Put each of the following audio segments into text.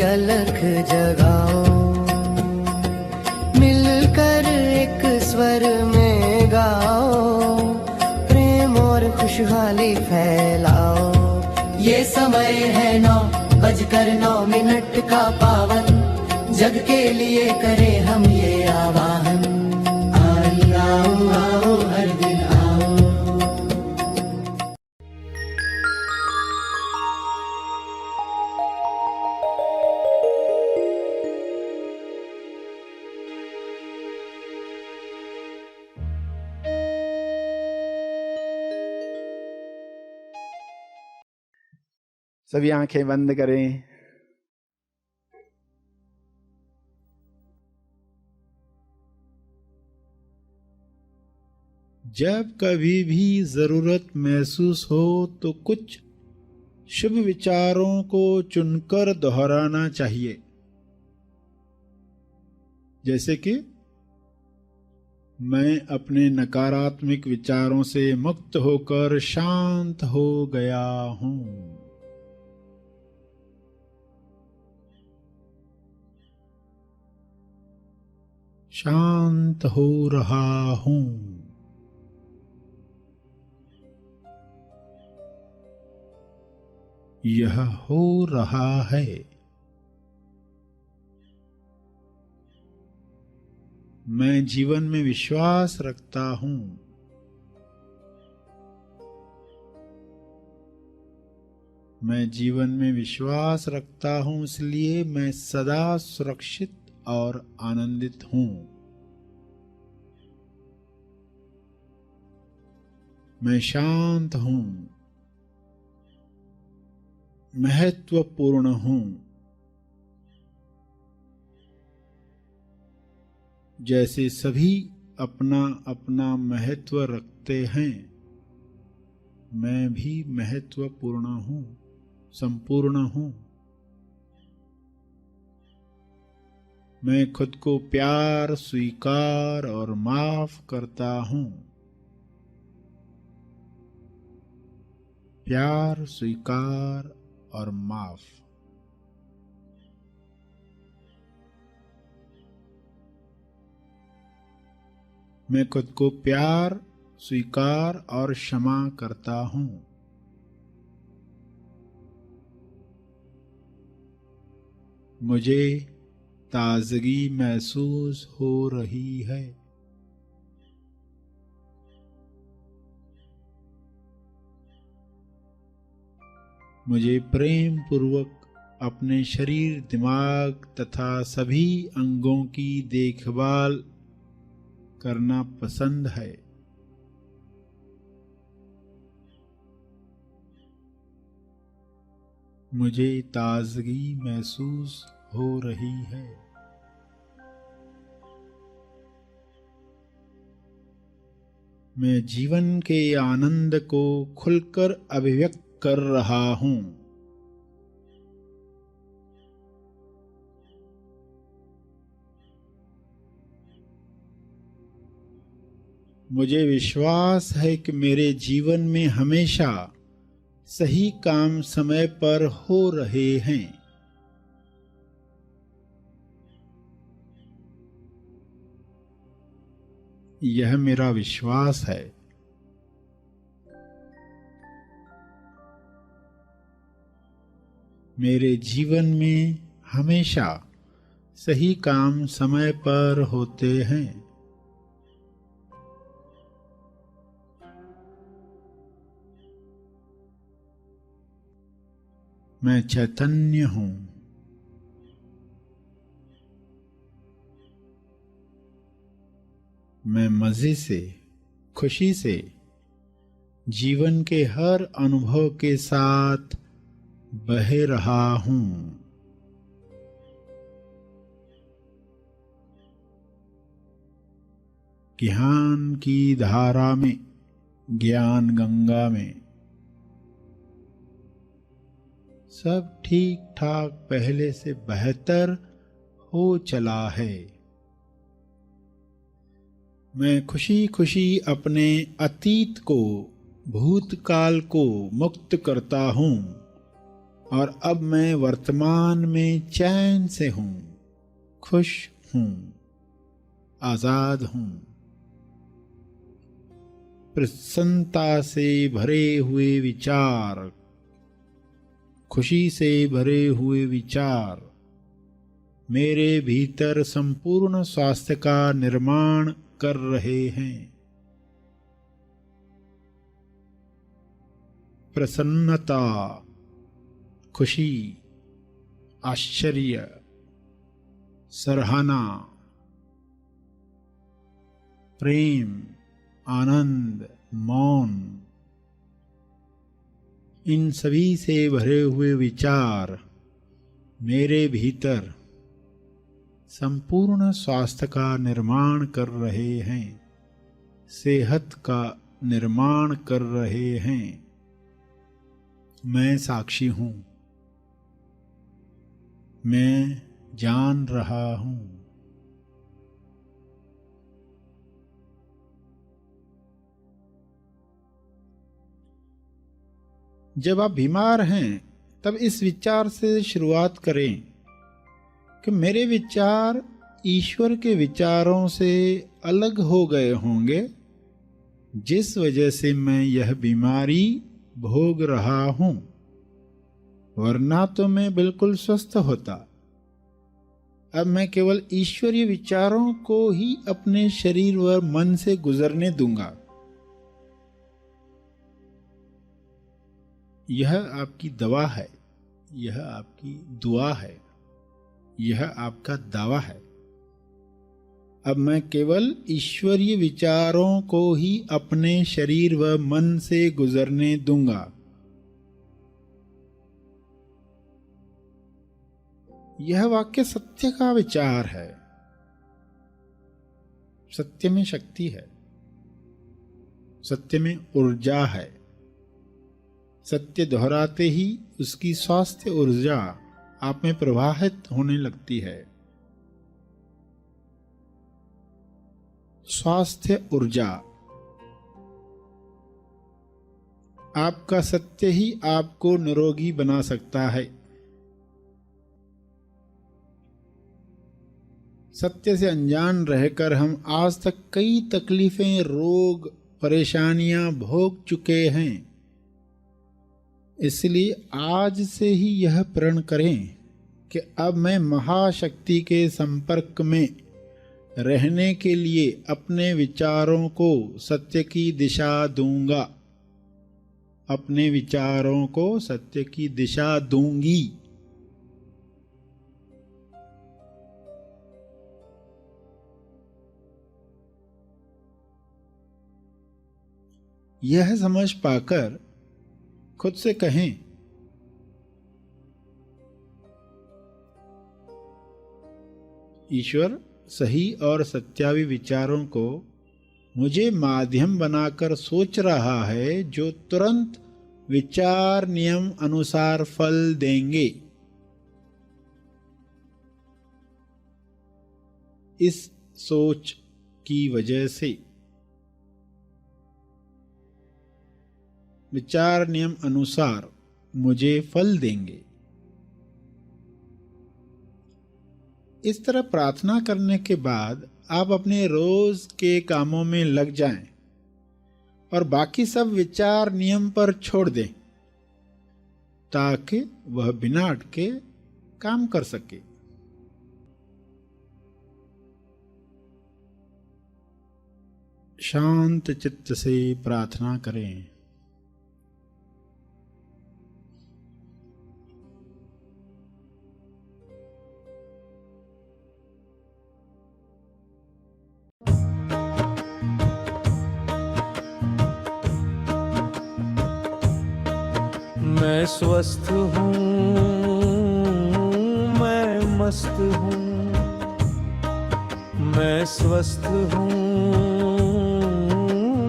अलख जगाओ, मिलकर एक स्वर में गाओ, प्रेम और खुशहाली फैलाओ। ये समय है 9:09 का पावन, जग के लिए करें हम ये आवाहन। आओ आओ हर दिन आओ। सभी आंखें बंद करें। जब कभी भी जरूरत महसूस हो तो कुछ शुभ विचारों को चुनकर दोहराना चाहिए, जैसे कि मैं अपने नकारात्मक विचारों से मुक्त होकर शांत हो गया हूं। शांत हो रहा हूं। यह हो रहा है। मैं जीवन में विश्वास रखता हूं। मैं जीवन में विश्वास रखता हूं, इसलिए मैं सदा सुरक्षित और आनंदित हूं। मैं शांत हूं, महत्वपूर्ण हूं। जैसे सभी अपना अपना महत्व रखते हैं, मैं भी महत्वपूर्ण हूं, संपूर्ण हूं। मैं खुद को प्यार, स्वीकार और माफ करता हूं। प्यार, स्वीकार और माफ। मैं खुद को प्यार, स्वीकार और क्षमा करता हूं। मुझे ताजगी महसूस हो रही है। मुझे प्रेम पूर्वक अपने शरीर, दिमाग तथा सभी अंगों की देखभाल करना पसंद है। मुझे ताजगी महसूस हो रही है। मैं जीवन के आनंद को खुलकर अभिव्यक्त कर रहा हूं। मुझे विश्वास है कि मेरे जीवन में हमेशा सही काम समय पर हो रहे हैं। यह मेरा विश्वास है। मेरे जीवन में हमेशा सही काम समय पर होते हैं। मैं चैतन्य हूं। मैं मजे से, खुशी से जीवन के हर अनुभव के साथ बह रहा हूं। ज्ञान की धारा में, ज्ञान गंगा में सब ठीक ठाक पहले से बेहतर हो चला है। मैं खुशी खुशी अपने अतीत को, भूतकाल को मुक्त करता हूं और अब मैं वर्तमान में चैन से हूं, खुश हूं, आजाद हूं। प्रसन्नता से भरे हुए विचार, खुशी से भरे हुए विचार मेरे भीतर संपूर्ण स्वास्थ्य का निर्माण कर रहे हैं। प्रसन्नता, खुशी, आश्चर्य, सराहना, प्रेम, आनंद, मौन, इन सभी से भरे हुए विचार मेरे भीतर संपूर्ण स्वास्थ्य का निर्माण कर रहे हैं, सेहत का निर्माण कर रहे हैं। मैं साक्षी हूं, मैं जान रहा हूं। जब आप बीमार हैं तब इस विचार से शुरुआत करें कि मेरे विचार ईश्वर के विचारों से अलग हो गए होंगे, जिस वजह से मैं यह बीमारी भोग रहा हूं, वरना तो मैं बिल्कुल स्वस्थ होता। अब मैं केवल ईश्वरीय विचारों को ही अपने शरीर व मन से गुजरने दूंगा। यह आपकी दवा है, यह आपकी दुआ है, यह आपका दावा है। अब मैं केवल ईश्वरीय विचारों को ही अपने शरीर व मन से गुजरने दूंगा। यह वाक्य सत्य का विचार है। सत्य में शक्ति है, सत्य में ऊर्जा है। सत्य दोहराते ही उसकी स्वास्थ्य ऊर्जा आप में प्रवाहित होने लगती है। स्वास्थ्य ऊर्जा, आपका सत्य ही आपको निरोगी बना सकता है। सत्य से अनजान रहकर हम आज तक कई तकलीफें, रोग, परेशानियां भोग चुके हैं। इसलिए आज से ही यह प्रण करें कि अब मैं महाशक्ति के संपर्क में रहने के लिए अपने विचारों को सत्य की दिशा दूंगा। अपने विचारों को सत्य की दिशा दूंगी। यह समझ पाकर खुद से कहें, ईश्वर सही और सत्यावी विचारों को मुझे माध्यम बनाकर सोच रहा है, जो तुरंत विचार नियम अनुसार फल देंगे। इस सोच की वजह से विचार नियम अनुसार मुझे फल देंगे। इस तरह प्रार्थना करने के बाद आप अपने रोज के कामों में लग जाएं और बाकी सब विचार नियम पर छोड़ दें, ताकि वह बिना अटके काम कर सके। शांत चित्त से प्रार्थना करें। मैं स्वस्थ हूँ, मैं मस्त हूँ। मैं स्वस्थ हूँ,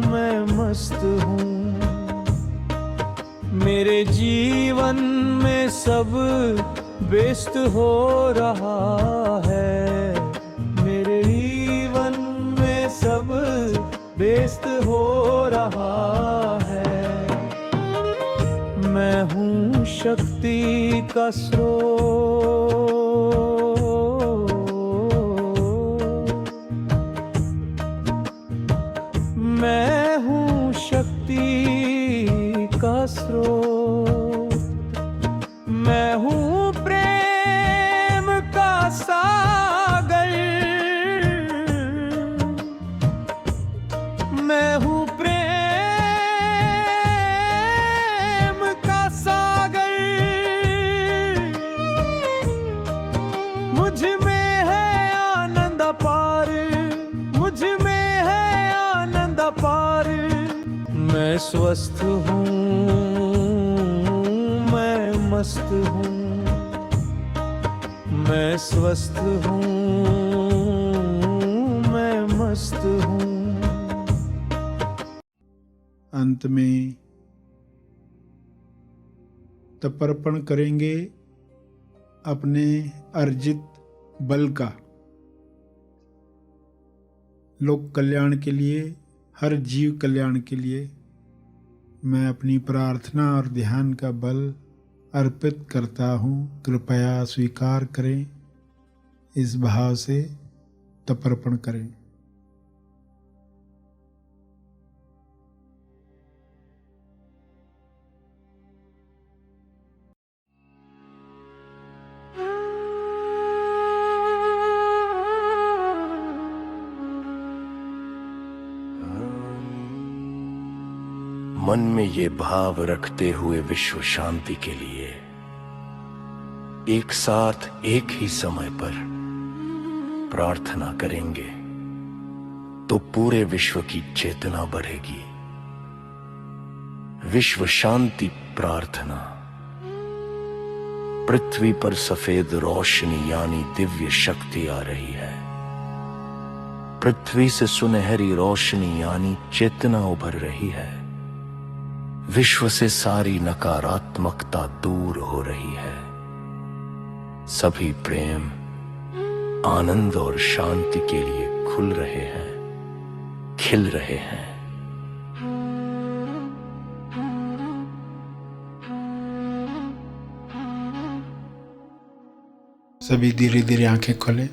मैं मस्त हूँ। मेरे जीवन में सब व्यस्त हो रहा है। मेरे जीवन में सब व्यस्त हो रहा है। मैं हूँ शक्ति का स्रोत, मैं हूँ शक्ति का स्रोत, मैं हूँ प्रेम का सागर, मैं हूँ प्रेम का सागर, मुझ में है आनंद अपार, मुझ में है आनंद अपार, मैं स्वस्थ हूँ, मैं मस्त हूँ, मैं स्वस्थ हूँ, मैं मस्त हूँ। अंत में तर्पण करेंगे अपने अर्जित बल का, लोक कल्याण के लिए, हर जीव कल्याण के लिए मैं अपनी प्रार्थना और ध्यान का बल अर्पित करता हूँ, कृपया स्वीकार करें, इस भाव से तर्पण करें। मन में ये भाव रखते हुए विश्व शांति के लिए एक साथ एक ही समय पर प्रार्थना करेंगे तो पूरे विश्व की चेतना बढ़ेगी। विश्व शांति प्रार्थना। पृथ्वी पर सफेद रोशनी यानी दिव्य शक्ति आ रही है। पृथ्वी से सुनहरी रोशनी यानी चेतना उभर रही है। विश्व से सारी नकारात्मकता दूर हो रही है। सभी प्रेम, आनंद और शांति के लिए खुल रहे हैं, खिल रहे हैं। सभी धीरे धीरे आंखें खोलें।